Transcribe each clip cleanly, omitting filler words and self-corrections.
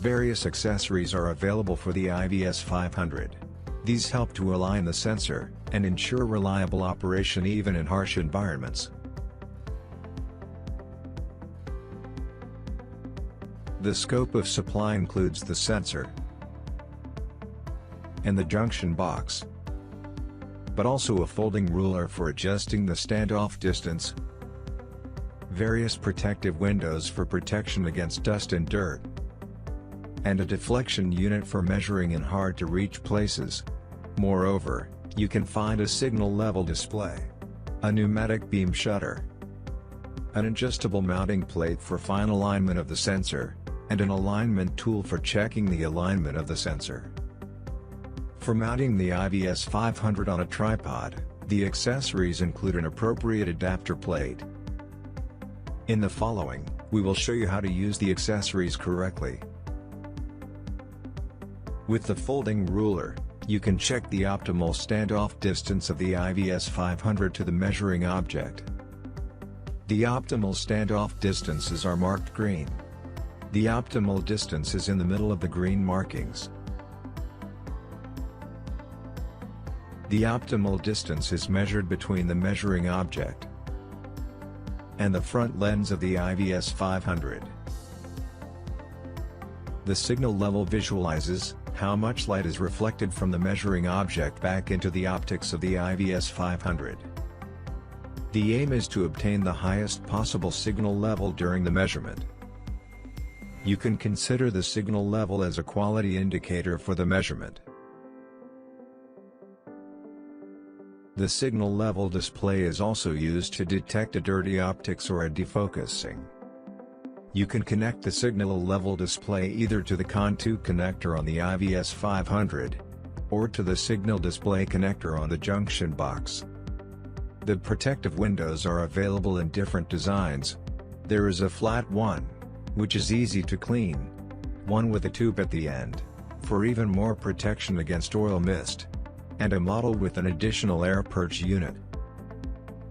Various accessories are available for the IVS-500. These help to align the sensor, and ensure reliable operation even in harsh environments. The scope of supply includes the sensor and the junction box, but also a folding ruler for adjusting the standoff distance, various protective windows for protection against dust and dirt, and a deflection unit for measuring in hard-to-reach places. Moreover, you can find a signal level display, a pneumatic beam shutter, an adjustable mounting plate for fine alignment of the sensor, and an alignment tool for checking the alignment of the sensor. For mounting the IVS-500 on a tripod, the accessories include an appropriate adapter plate. In the following, we will show you how to use the accessories correctly. With the folding ruler, you can check the optimal standoff distance of the IVS-500 to the measuring object. The optimal standoff distances are marked green. The optimal distance is in the middle of the green markings. The optimal distance is measured between the measuring object and the front lens of the IVS-500. The signal level visualizes how much light is reflected from the measuring object back into the optics of the IVS-500. The aim is to obtain the highest possible signal level during the measurement. You can consider the signal level as a quality indicator for the measurement. The signal level display is also used to detect a dirty optics or a defocusing. You can connect the signal level display either to the CON2 connector on the IVS-500, or to the signal display connector on the junction box. The protective windows are available in different designs. There is a flat one, which is easy to clean, one with a tube at the end, for even more protection against oil mist, and a model with an additional air purge unit.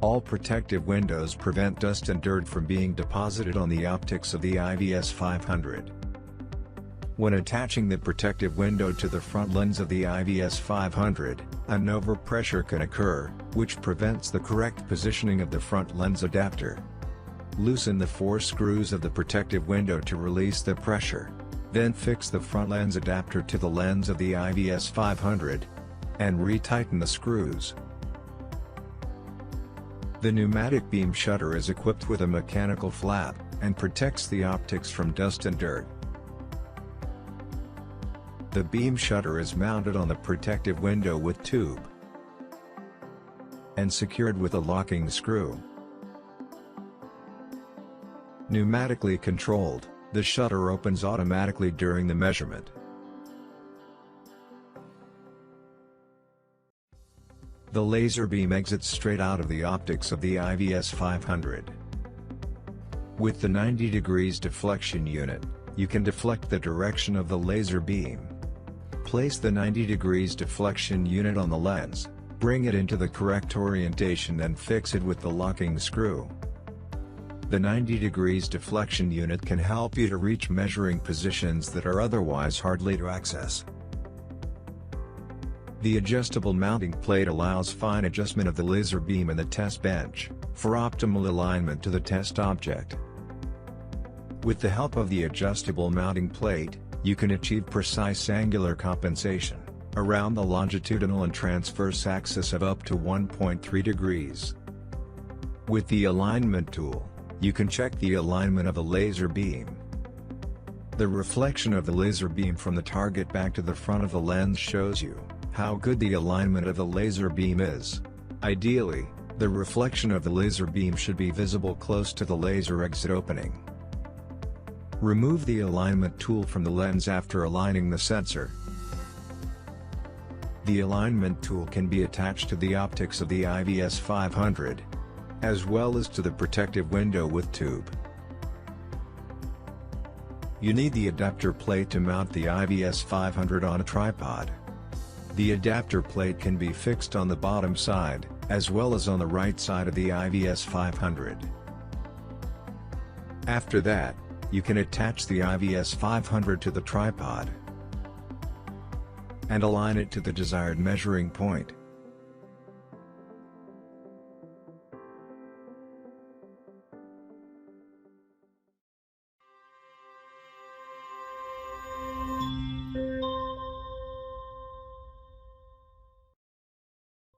All protective windows prevent dust and dirt from being deposited on the optics of the IVS-500. When attaching the protective window to the front lens of the IVS-500, an overpressure can occur, which prevents the correct positioning of the front lens adapter. Loosen the 4 screws of the protective window to release the pressure, then fix the front lens adapter to the lens of the IVS-500, and retighten the screws. The pneumatic beam shutter is equipped with a mechanical flap, and protects the optics from dust and dirt. The beam shutter is mounted on the protective window with tube, and secured with a locking screw. Pneumatically controlled, the shutter opens automatically during the measurement. The laser beam exits straight out of the optics of the IVS-500. With the 90 degrees deflection unit, you can deflect the direction of the laser beam. Place the 90 degrees deflection unit on the lens, bring it into the correct orientation and fix it with the locking screw. The 90 degrees deflection unit can help you to reach measuring positions that are otherwise hardly to access. The adjustable mounting plate allows fine adjustment of the laser beam and the test bench, for optimal alignment to the test object. With the help of the adjustable mounting plate, you can achieve precise angular compensation around the longitudinal and transverse axis of up to 1.3 degrees. With the alignment tool, you can check the alignment of the laser beam. The reflection of the laser beam from the target back to the front of the lens shows you how good the alignment of the laser beam is. Ideally, the reflection of the laser beam should be visible close to the laser exit opening. Remove the alignment tool from the lens after aligning the sensor. The alignment tool can be attached to the optics of the IVS-500, as well as to the protective window with tube. You need the adapter plate to mount the IVS-500 on a tripod. The adapter plate can be fixed on the bottom side, as well as on the right side of the IVS-500. After that, You can attach the IVS-500 to the tripod and align it to the desired measuring point.